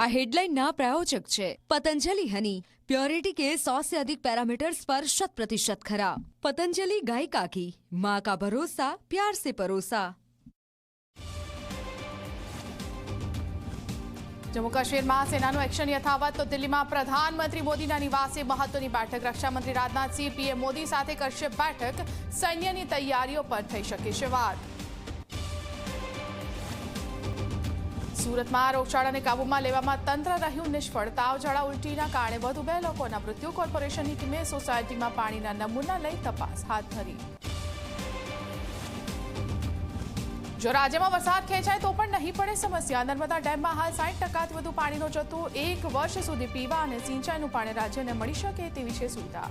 આ हेडलाइन प्रायोजक છે पतंजलि हनी, प्योरिटी के 100 से अधिक पैरामीटर्स पर 100% खरा। पतंजलि गाय का घी, माँ का भरोसा, प्यार से परोसा। जम्मू काश्मीर में सेनाનું एक्शन यथावत तो दिल्ली में प्रधानमंत्री मोदीના નિવાસે મહત્વની બેઠક। રક્ષામંત્રી રાજનાથસિંહ પીએમ મોદી સાથે કરશે બેઠક। સૈન્યની તૈયારીઓ પર થઈ શકે છે વાત। સુરતમાં રોગચાળાને કાબૂમાં લેવામાં તંત્ર રહ્યું નિષ્ફળ। તાવ ઝાડા ઉલટીના કારણે વધુ 2 લોકોના મૃત્યુ। કોર્પોરેશનની ટીમે સોસાયટીમાં પાણીના નમૂના લઈ તપાસ હાથ ધરી। જો રાજ્યમાં વરસાદ ખેંચાય તો પણ નહીં પડે સમસ્યા। નર્મદા ડેમમાં હાલ 60%થી વધુ પાણીનો જથ્થો। 1 વર્ષ સુધી પીવા અને સિંચાઈનું પાણી રાજ્યને મળી શકે તેવી છે સુવિધા।